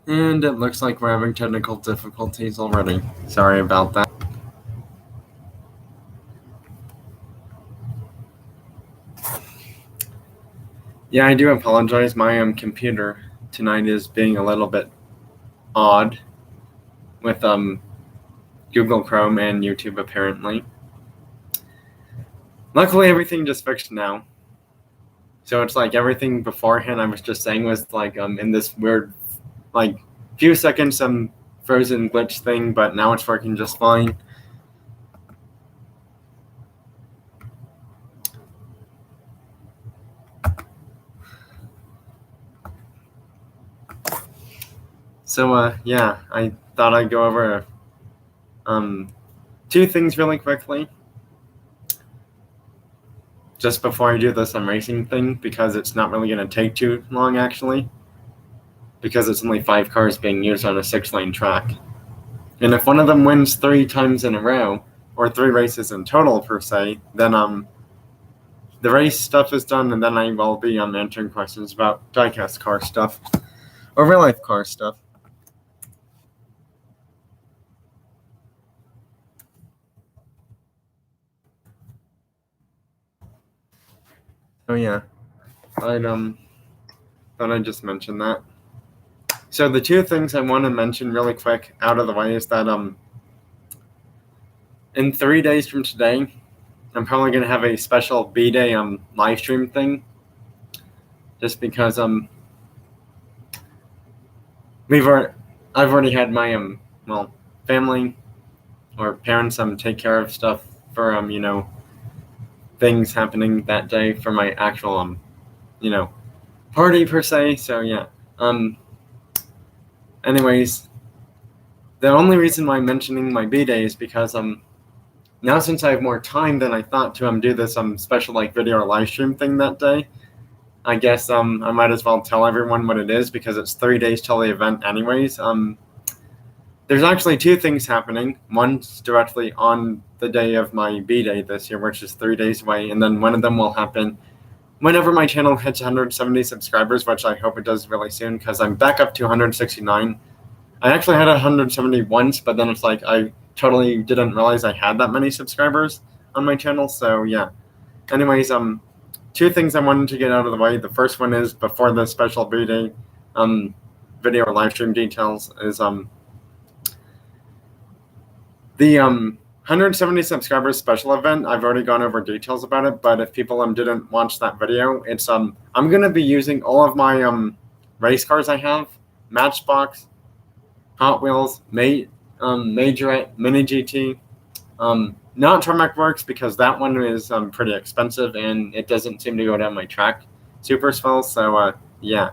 And it looks like we're having technical difficulties already. Sorry about that. Yeah, I do apologize. My computer tonight is being a little bit odd with Google Chrome and YouTube apparently. Luckily, everything just fixed now. So it's like everything beforehand I was just saying was like in this weird like few seconds some frozen glitch thing, but now it's working just fine. So yeah, I thought I'd go over two things really quickly just before I do this racing thing, because it's not really going to take too long actually, because it's only 5 cars being used on a 6-lane track. And if one of them wins 3 times in a row, or 3 races in total per se, then the race stuff is done, and then I will be answering questions about diecast car stuff or real life car stuff. Oh yeah, thought I'd just mention that. So the two things I want to mention really quick out of the way is that in 3 days from today, I'm probably gonna have a special B-Day live stream thing, just because I've already had my family or parents take care of stuff for things happening that day for my actual party per se. So yeah. Anyways, the only reason why I'm mentioning my B-Day is because now since I have more time than I thought to do this special like video or live stream thing that day, I guess I might as well tell everyone what it is, because it's 3 days till the event anyways. There's actually 2 things happening. One's directly on the day of my B-Day this year, which is 3 days away, and then one of them will happen whenever my channel hits 170 subscribers, which I hope it does really soon, because I'm back up to 169. I actually had 170 once, but then it's like I totally didn't realize I had that many subscribers on my channel. So yeah. Anyways, 2 things I wanted to get out of the way. The first one is, before the special B-Day video or live stream details, is the 170 subscribers special event. I've already gone over details about it, but if people didn't watch that video, it's I'm gonna be using all of my race cars I have: Matchbox, Hot Wheels, Majorette, Mini GT, not Tarmac Works, because that one is pretty expensive and it doesn't seem to go down my track super well. So yeah,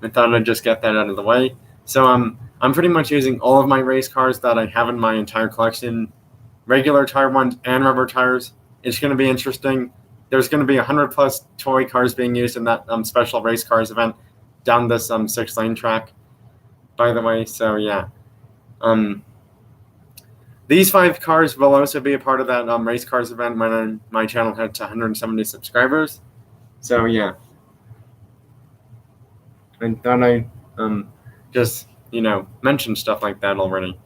I thought I'd just get that out of the way. So I'm pretty much using all of my race cars that I have in my entire collection, regular tire ones and rubber tires. It's going to be interesting. There's going to be 100+ toy cars being used in that special race cars event down this 6-lane track, by the way. So yeah, these 5 cars will also be a part of that race cars event when my channel hits 170 subscribers. So yeah, I thought I just mention stuff like that already,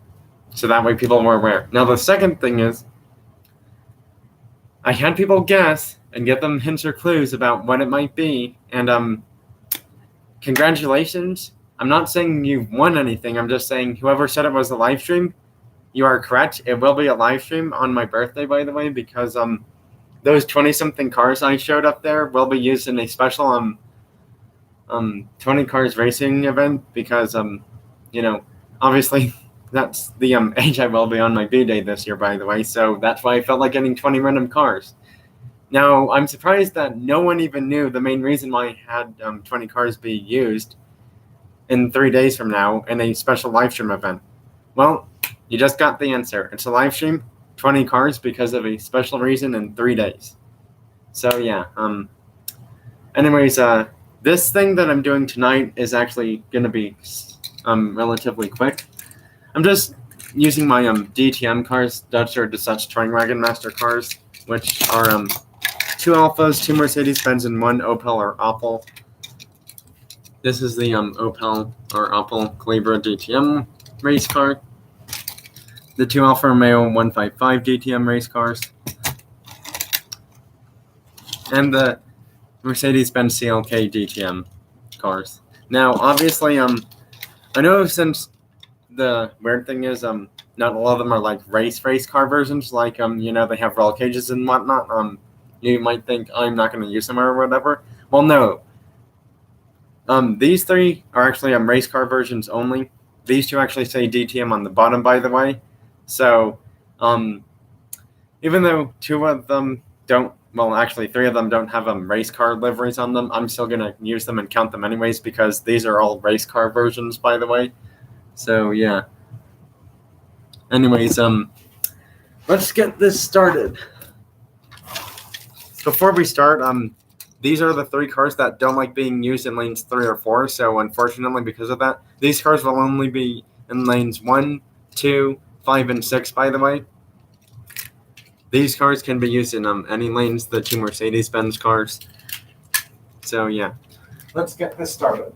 so that way people were aware. Now the second thing is, I had people guess and get them hints or clues about what it might be, and congratulations. I'm not saying you've won anything. I'm just saying whoever said it was a live stream, you are correct. It will be a live stream on my birthday, by the way, because those 20-something cars I showed up there will be used in a special 20 cars racing event, because obviously that's the age I will be on my B-Day this year, by the way. So that's why I felt like getting 20 random cars. Now, I'm surprised that no one even knew the main reason why I had 20 cars be used in 3 days from now in a special live stream event. Well, you just got the answer. It's a live stream, 20 cars, because of a special reason in 3 days. So yeah. Anyways, this thing that I'm doing tonight is actually going to be relatively quick. I'm just using my DTM cars, Dutch or Dutch Touring Wagon Master cars, which are 2 Alphas, 2 Mercedes-Benz, and 1 Opel or Opel. This is the Opel Calibra DTM race car. The two Alfa Romeo 155 DTM race cars. And the Mercedes-Benz CLK DTM cars. Now, obviously, I know since the weird thing is, not a lot of them are like race car versions. Like, they have roll cages and whatnot. You might think I'm not going to use them or whatever. Well, no. These three are actually race car versions only. These two actually say DTM on the bottom, by the way. So, even though two of them don't, well, actually three of them don't have race car liveries on them, I'm still going to use them and count them anyways because these are all race car versions, by the way. So, yeah. Anyways, let's get this started. Before we start, these are the three cars that don't like being used in lanes 3 or 4. So, unfortunately, because of that, these cars will only be in lanes 1, 2, 5, and 6, by the way. These cars can be used in any lanes, the two Mercedes-Benz cars. So, yeah. Let's get this started.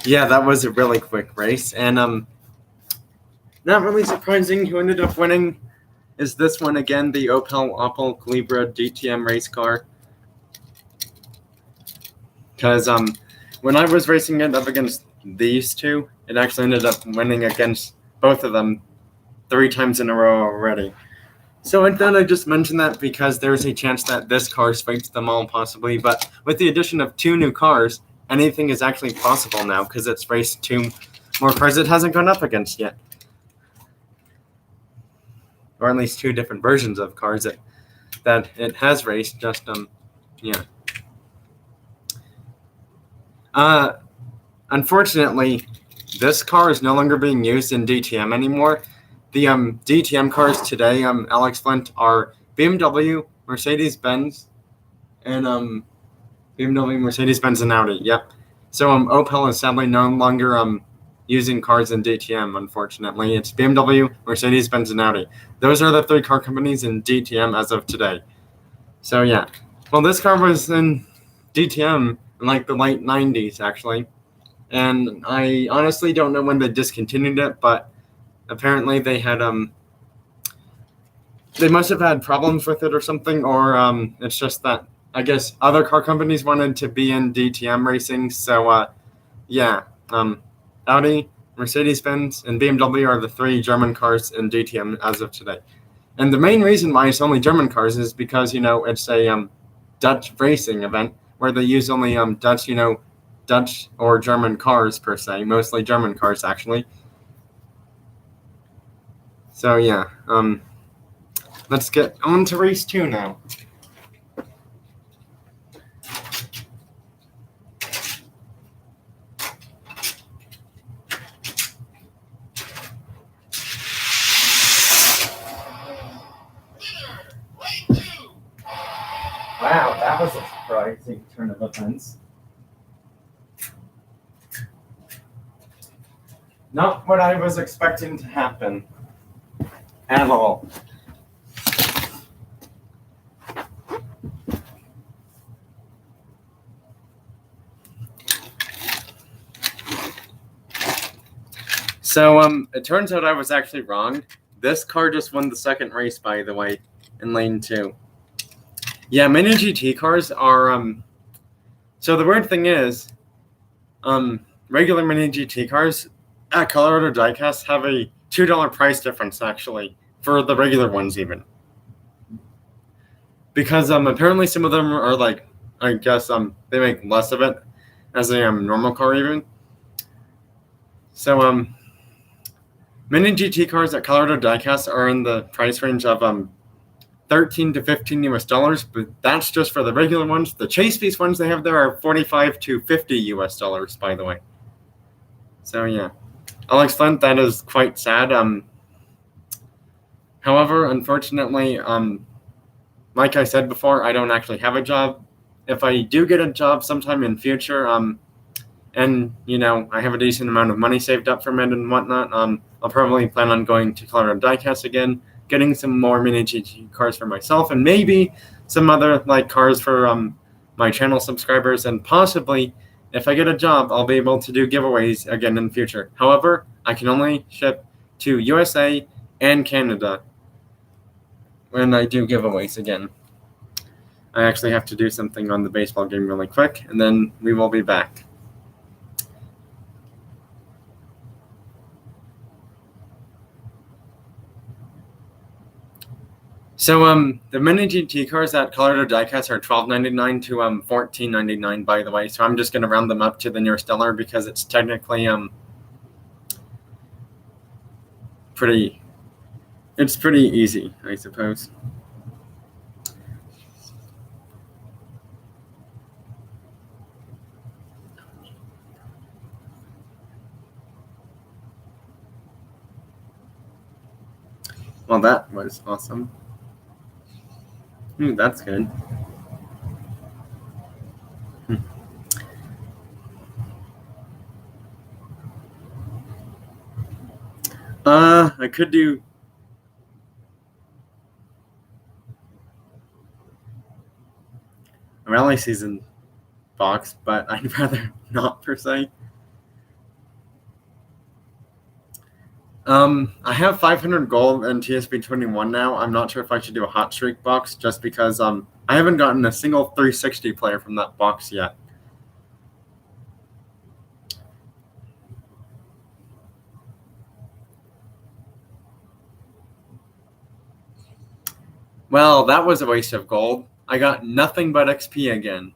Yeah, that was a really quick race, and not really surprising who ended up winning is this one again, the Opel Calibra DTM race car. Because when I was racing it up against these two, it actually ended up winning against both of them 3 times in a row already. So I thought I'd just mention that because there's a chance that this car sweeps them all possibly, but with the addition of 2 new cars, anything is actually possible now because it's raced 2 more cars it hasn't gone up against yet. Or at least 2 different versions of cars that it has raced, just, yeah. Unfortunately, this car is no longer being used in DTM anymore. The DTM cars today, Alex Flint, are BMW, Mercedes-Benz, and BMW, Mercedes-Benz, and Audi. Yep. So Opel is sadly no longer using cars in DTM, unfortunately. It's BMW, Mercedes-Benz, and Audi. Those are the 3 car companies in DTM as of today. So, yeah. Well, this car was in DTM in like the late 90s, actually. And I honestly don't know when they discontinued it, but apparently they had they must have had problems with it or something, or it's just that I guess other car companies wanted to be in DTM racing. So yeah, Audi, Mercedes-Benz, and BMW are the 3 German cars in DTM as of today. And the main reason why it's only German cars is because it's a Dutch racing event where they use only Dutch or German cars per se, mostly German cars actually. So yeah, let's get on to race 2 now. Wow, that was a surprising turn of events. Not what I was expecting to happen at all. So it turns out I was actually wrong. This car just won the second race, by the way, in lane 2. Yeah, mini GT cars are so the weird thing is regular mini GT cars at Colorado Diecast have a $2 price difference actually for the regular ones even. Because apparently some of them are like, I guess they make less of it as a normal car even. So mini GT cars at Colorado Diecast are in the price range of $13 to $15 US, but that's just for the regular ones. The chase piece ones they have there are $45 to $50 US, by the way. So yeah, Alex Flint, that is quite sad. However, unfortunately, like I said before, I don't actually have a job. If I do get a job sometime in future, and I have a decent amount of money saved up from it and whatnot, I'll probably plan on going to Colorado Diecast again, getting some more mini GT cars for myself, and maybe some other cars for my channel subscribers, and possibly if I get a job, I'll be able to do giveaways again in the future. However, I can only ship to USA and Canada when I do giveaways again. I actually have to do something on the baseball game really quick, and then we will be back. So the mini GT cars at Colorado Diecast are $12.99 to $14.99, by the way. So I'm just going to round them up to the nearest dollar because it's technically pretty easy, I suppose. Well, that was awesome. That's good. I could do a rally season box, but I'd rather not per se. I have 500 gold and TSB 21 now. I'm not sure if I should do a hot streak box just because I haven't gotten a single 360 player from that box yet. Well, that was a waste of gold. I got nothing but XP again.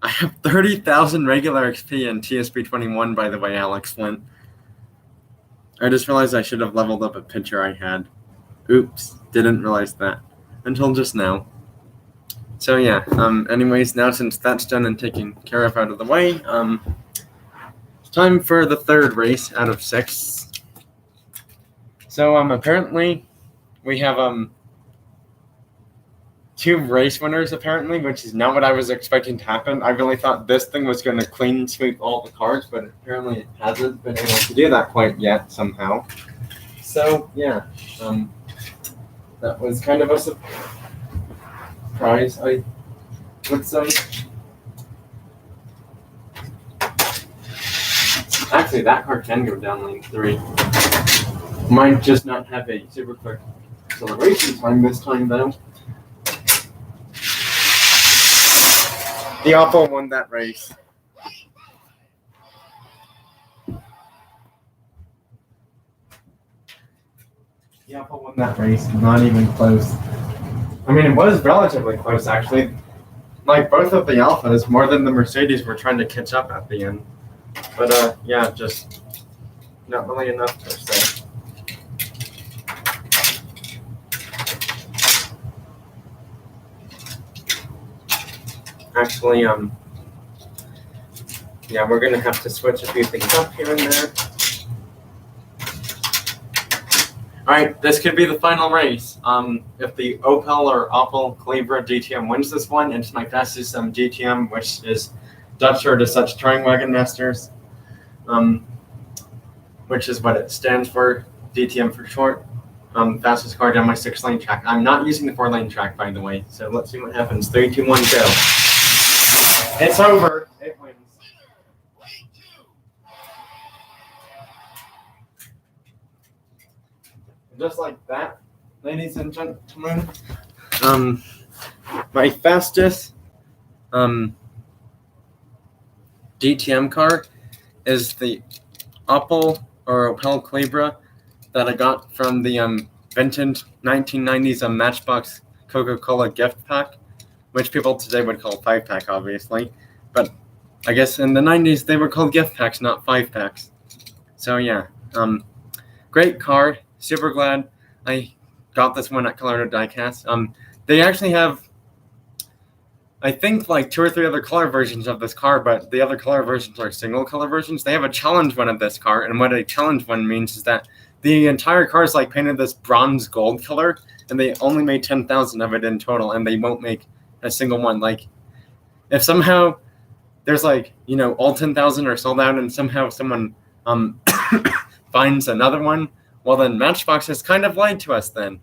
I have 30,000 regular XP in TSB 21, by the way, Alex Flint. I just realized I should have leveled up a picture I had. Oops, didn't realize that until just now. So yeah, anyways, now since that's done and taken care of out of the way, it's time for the third race out of 6. So apparently we have 2 race winners apparently, which is not what I was expecting to happen. I really thought this thing was going to clean sweep all the cars, but apparently it hasn't been able to do that quite yet somehow. So yeah, that was kind of a surprise, I would say. Actually, that car can go down lane 3. Might just not have a super quick acceleration time this time, though. The Oppo won that race. The Oppo won that race, not even close. I mean, it was relatively close, actually. Like, both of the Alphas, more than the Mercedes, were trying to catch up at the end. But, yeah, just not really enough per se. Actually, yeah, we're going to have to switch a few things up here and there. All right, this could be the final race. If the Opel or Opel Calibra DTM wins this one, it's my fastest DTM, which is Dutch short of such touring wagon masters, which is what it stands for, DTM for short. Fastest car down my 6-lane track. I'm not using the 4-lane track, by the way, so let's see what happens. 3, 2, 1, go. It's over. It wins. Just like that, ladies and gentlemen, my fastest DTM car is the Opel or Opel Calibra that I got from the vintage 1990s Matchbox Coca-Cola gift pack, which people today would call 5-pack, obviously. But I guess in the 90s, they were called gift packs, not 5-packs. So yeah, great car. Super glad I got this one at Colorado Diecast. They actually have I think like 2 or 3 other color versions of this car, but the other color versions are single color versions. They have a challenge one of this car, and what a challenge one means is that the entire car is like painted this bronze gold color, and they only made 10,000 of it in total, and they won't make a single one. Like, if somehow there's like, all 10,000 are sold out, and somehow someone finds another one, well then Matchbox has kind of lied to us then.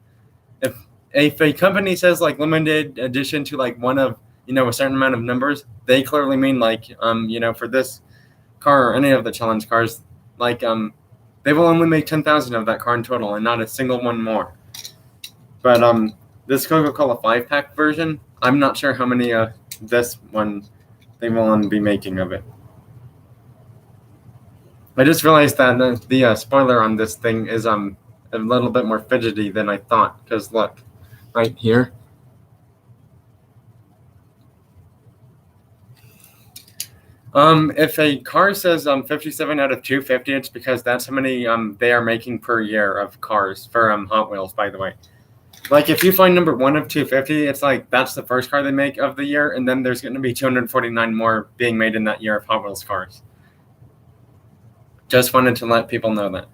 If a company says like limited edition to like one of a certain amount of numbers, they clearly mean like for this car or any of the challenge cars, like they will only make 10,000 of that car in total and not a single one more. But this Coca-Cola 5-pack version, I'm not sure how many this one they will be making of it. I just realized that the spoiler on this thing is a little bit more fidgety than I thought, because look, right here. If a car says 57 out of 250, it's because that's how many they are making per year of cars for Hot Wheels, by the way. Like, if you find number 1 of 250, it's like that's the first car they make of the year, and then there's going to be 249 more being made in that year of Hot Wheels cars. Just wanted to let people know that.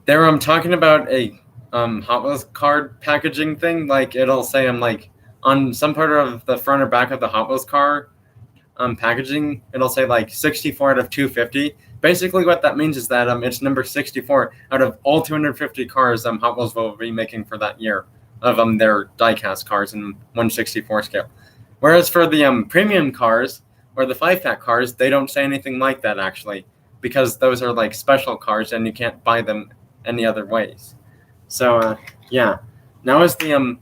They're talking about a Hot Wheels card packaging thing. Like, it'll say like on some part of the front or back of the Hot Wheels car packaging, it'll say like 64 out of 250. Basically, what that means is that it's number 64 out of all 250 cars Hot Wheels will be making for that year of their die-cast cars in 1/64 scale. Whereas for the premium cars or the 5-pack cars, they don't say anything like that, actually, because those are like special cars and you can't buy them any other ways. So yeah, now is the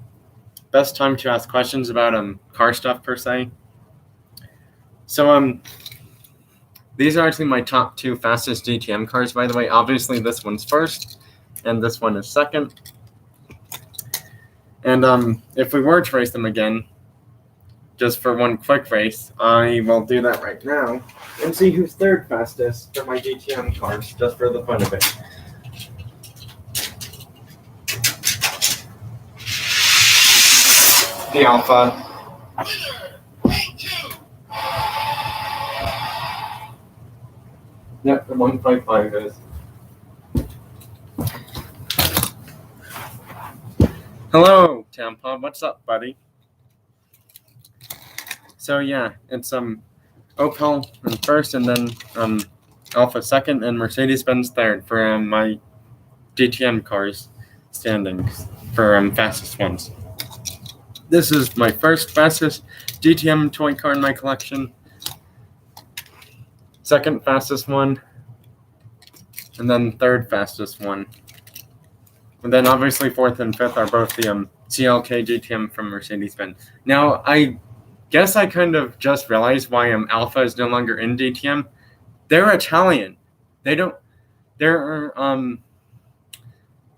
best time to ask questions about car stuff per se. So these are actually my top 2 fastest DTM cars, by the way. Obviously, this one's first, and this one is second. And if we were to race them again, just for one quick race, I will do that right now and see who's third fastest for my DTM cars, just for the fun of it. The Alpha. Yep, the 155 is. Hello, Tampa. What's up, buddy? So yeah, it's Opel in first, and then Alpha second, and Mercedes-Benz third for my DTM cars standings for fastest ones. This is my first fastest DTM toy car in my collection. Second fastest one, and then third fastest one. And then obviously fourth and fifth are both the CLK GTM from Mercedes-Benz. Now, I guess I kind of just realized why Alpha is no longer in DTM. They're Italian. They're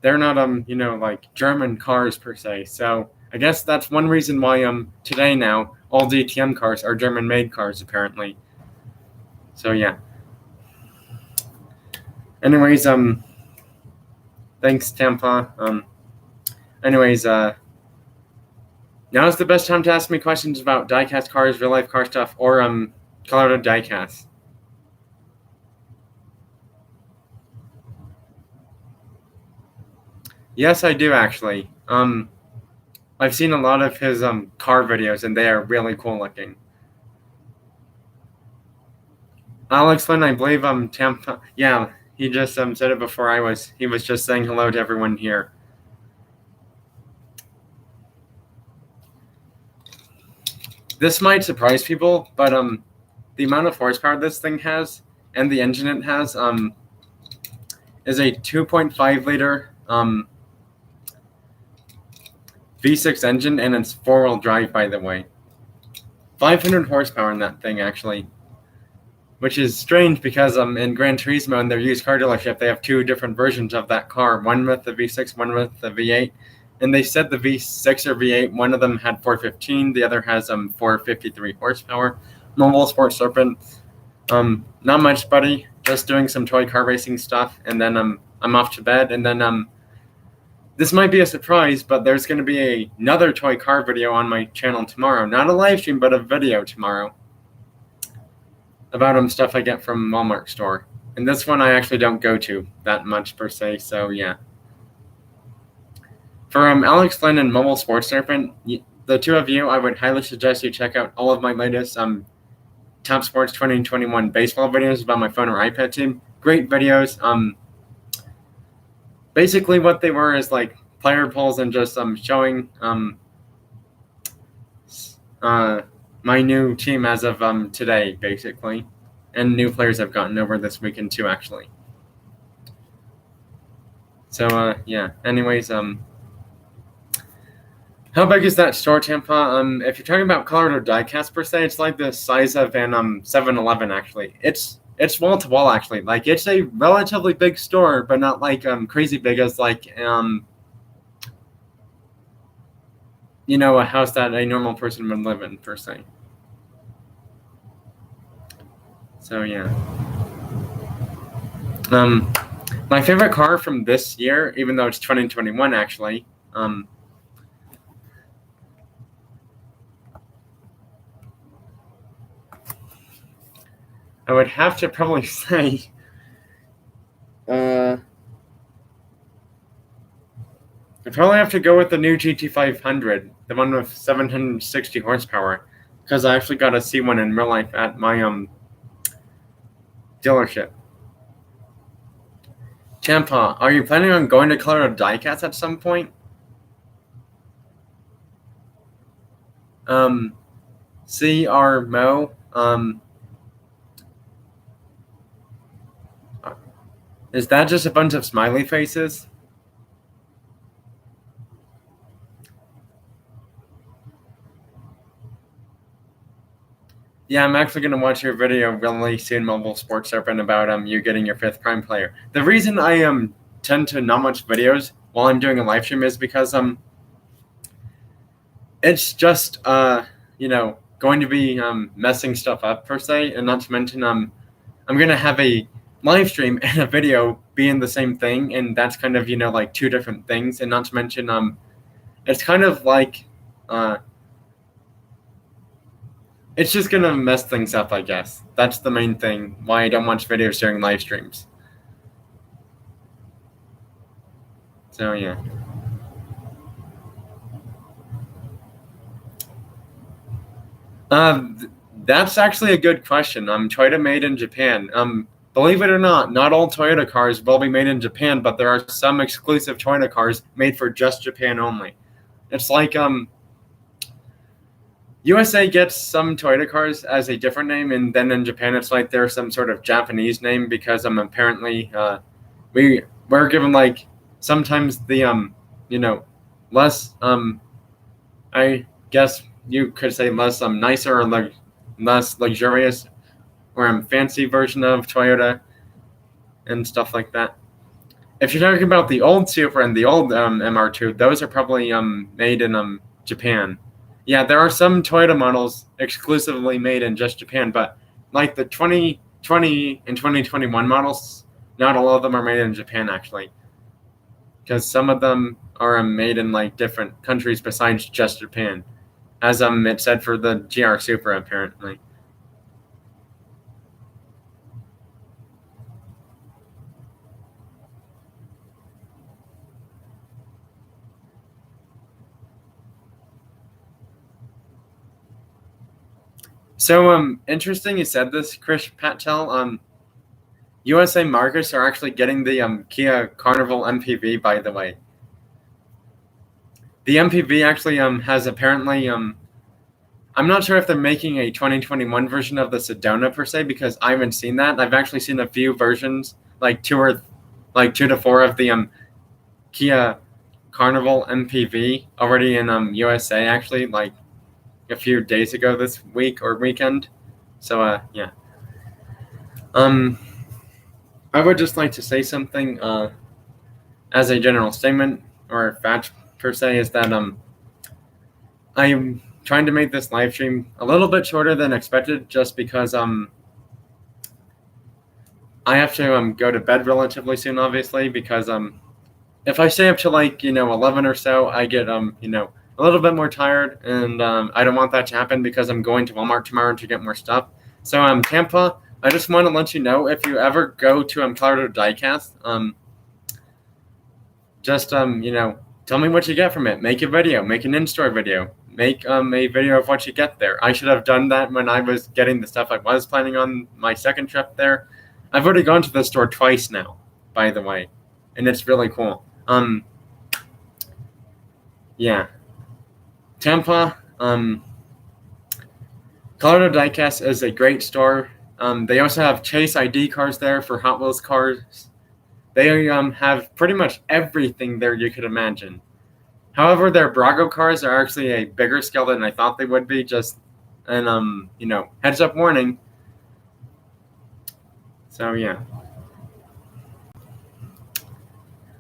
not like German cars per se. So I guess that's one reason why today now all DTM cars are German-made cars apparently. So yeah. Anyways, thanks Tampa. Anyways, now is the best time to ask me questions about diecast cars, real life car stuff, or Colorado diecast. Yes, I do actually. I've seen a lot of his car videos, and they are really cool looking. Alex Lynn, I believe Tampa. Yeah, he just said it before he was just saying hello to everyone here. This might surprise people, but the amount of horsepower this thing has and the engine it has is a 2.5 liter V6 engine, and it's 4-wheel drive, by the way. 500 horsepower in that thing, actually. Which is strange because in Gran Turismo, in their used car dealership, they have 2 different versions of that car. One with the V6, one with the V8. And they said the V6 or V8, one of them had 415, the other has 453 horsepower. Mobile Sport Serpent, not much, buddy. Just doing some toy car racing stuff, and then I'm off to bed. And then this might be a surprise, but there's going to be another toy car video on my channel tomorrow. Not a live stream, but a video tomorrow about stuff I get from Walmart store. And this one I actually don't go to that much per se, so yeah. For Alex Lynn and Mobile Sports Serpent, the two of you, I would highly suggest you check out all of my latest Top Sports 2021 baseball videos about my phone or iPad team. Great videos. Basically what they were is like player polls and just showing my new team as of today, basically. And new players I've gotten over this weekend too, actually. So yeah. Anyways, how big is that store, Tampa? If you're talking about colored or diecast per se, it's like the size of an 7-Eleven actually. It's wall to wall actually. Like it's a relatively big store, but not like crazy big as like you know, a house that a normal person would live in per se. So yeah. My favorite car from this year, even though it's 2021 actually, I would have to probably say I'd probably have to go with the new GT500, the one with 760 horsepower, because I actually got to see one in real life at my dealership. Tampa, are you planning on going to Colorado Diecast at some point? CR Mo, is that just a bunch of smiley faces? Yeah, I'm actually going to watch your video really soon, Mobile Sports Serpent, about you getting your 5th Prime player. The reason I tend to not watch videos while I'm doing a live stream is because it's just you know, going to be messing stuff up per se, and not to mention I'm going to have a live stream and a video being the same thing, and that's kind of, you know, like two different things, and not to mention it's kind of like it's just going to mess things up, I guess. That's the main thing why I don't watch videos during live streams. So, yeah. That's actually a good question. Toyota made in Japan. Believe it or not all Toyota cars will be made in Japan, but there are some exclusive Toyota cars made for just Japan only. It's like USA gets some Toyota cars as a different name, and then in Japan it's like there's some sort of Japanese name because apparently we're given like sometimes the you know, less I guess you could say less nicer or less luxurious or fancy version of Toyota and stuff like that. If you're talking about the old Supra and the old MR2, those are probably made in Japan. Yeah, there are some Toyota models exclusively made in just Japan, but like the 2020 and 2021 models, not all of them are made in Japan actually, because some of them are made in like different countries besides just Japan, as it said for the GR Supra apparently. So interesting you said this, Krish Patel. USA markets are actually getting the Kia Carnival MPV, by the way. The MPV actually has apparently I'm not sure if they're making a 2021 version of the Sedona per se, because I haven't seen that. I've actually seen a few versions, like 2 to 4 of the Kia Carnival MPV already in USA actually, like a few days ago this week or weekend. So yeah. I would just like to say something as a general statement or fact per se, is that I'm trying to make this live stream a little bit shorter than expected, just because I have to go to bed relatively soon, obviously, because if I stay up to like 11 or so, I get a little bit more tired, and I don't want that to happen because I'm going to Walmart tomorrow to get more stuff. So Tampa, I just want to let you know, if you ever go to Colorado Diecast, just tell me what you get from it. Make a video, make an in-store video, make a video of what you get there. I should have done that when I was getting the stuff I was planning on my second trip there. I've already gone to the store twice now, by the way, and it's really cool. Yeah, Tampa, Colorado Diecast is a great store. They also have Chase ID cars there for Hot Wheels cars. They have pretty much everything there you could imagine. However, their Brago cars are actually a bigger scale than I thought they would be. Heads up warning. So yeah.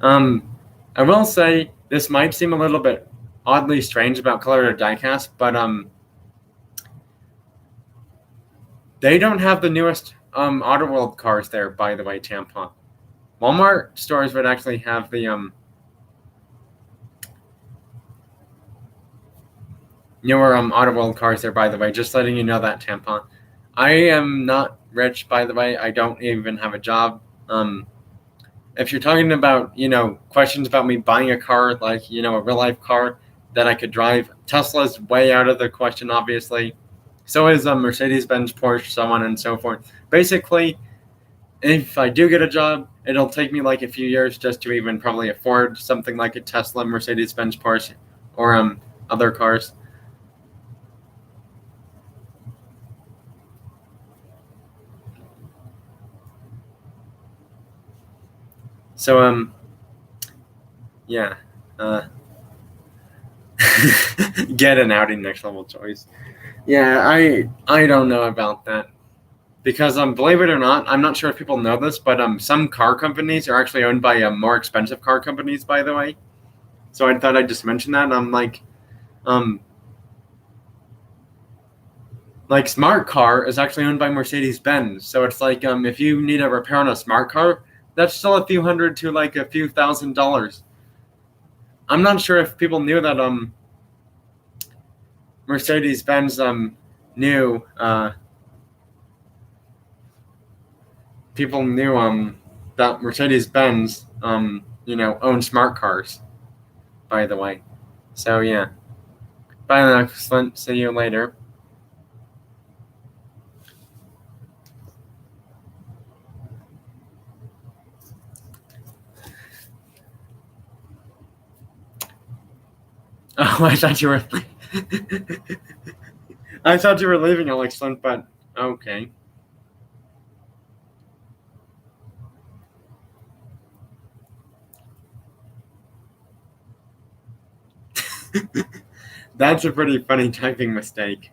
I will say this might seem a little bit oddly strange about Colorado Diecast, but they don't have the newest Auto World cars there, by the way, Tampa. Walmart stores would actually have the newer Auto World cars there, by the way. Just letting you know that, Tampa. I am not rich, by the way. I don't even have a job. If you're talking about, questions about me buying a car, like, a real life car that I could drive, Tesla's way out of the question, obviously. So is a Mercedes-Benz, Porsche, so on and so forth. Basically, if I do get a job, it'll take me like a few years just to even probably afford something like a Tesla, Mercedes-Benz, Porsche, or other cars. So yeah, get an Audi next level choice. Yeah, I don't know about that. Because believe it or not, I'm not sure if people know this, but some car companies are actually owned by more expensive car companies, by the way. So I thought I'd just mention that. Like Smart Car is actually owned by Mercedes-Benz. So it's like if you need a repair on a smart car, that's still a few hundred to like a few $1,000s. I'm not sure if people knew that Mercedes-Benz knew people knew that Mercedes-Benz owned smart cars, by the way. So yeah. Bye, excellent. See you later. Oh, I thought you were I thought you were leaving, excellent, but okay. That's a pretty funny typing mistake.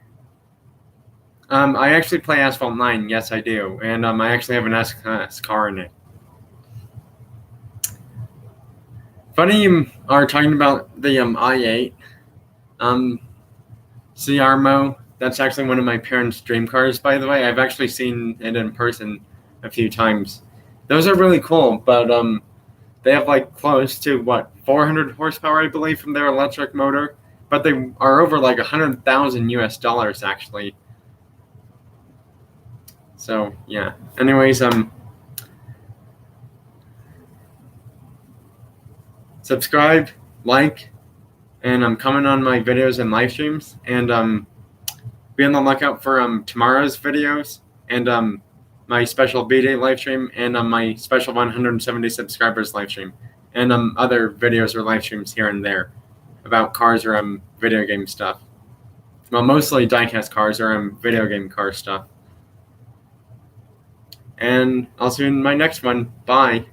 I actually play Asphalt 9. Yes, I do. And I actually have an S-Class car in it. Funny you are talking about the i8. Ciarmo. That's actually one of my parents' dream cars, by the way. I've actually seen it in person a few times. Those are really cool, but they have like close to 400 horsepower, I believe, from their electric motor. But they are over like $100,000 actually. So yeah. Anyways, subscribe, like, and comment on my videos and live streams, and be on the lookout for tomorrow's videos and my special B-Day live stream and my special 170 subscribers live stream, and other videos or live streams here and there about cars or video game stuff. Well, mostly diecast cars or video game car stuff. And I'll see you in my next one. Bye.